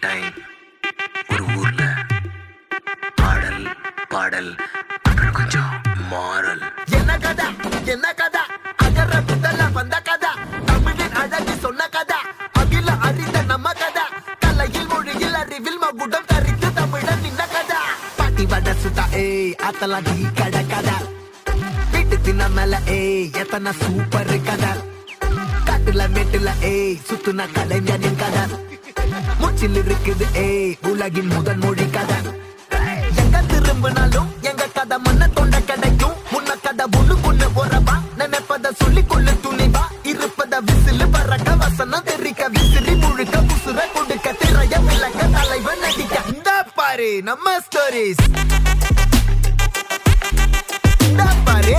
Time ஒரு ஊர்ல பாடல் பாடல் அப்புறம் கொஞ்சம் மாறல். என்ன கதை என்ன கதை அகர முதல வந்த கதை தமிழின் அழகு சொன்ன கதை அகில அறிந்த நம்ம கதை கலையில் மொழியில் அறிவில் மகுடம் தரித்து தமிழன் நின்ன கதை பாட்டி வட சுத்தா அத்தலாம் டீ கடை கதை வீட்டு தின்ன மேல எத்தனை சூப்பர் கதை காட்டுல மேட்டுல சுத்துன கலைஞனின் கதை மூச்சில் இருக்குது உலகின் முதன் மொழி கதை எங்க திரும்பினாலும் எங்க கதை மண்ண தொண்ட கிடைக்கும் முன்ன கதை ஒண்ணு உறவா நினைப்பத சொல்லி கொள்ளு துணிவா இருப்பத விசிலு பறக்க வசனம் தெரிக்க விசிறி முழுக்க புசுர கொடுக்க திரைய விளக்க தலைவன் நடிக்க இந்த பாரு நம்ம ஸ்டோரிஸ் இந்த பாரு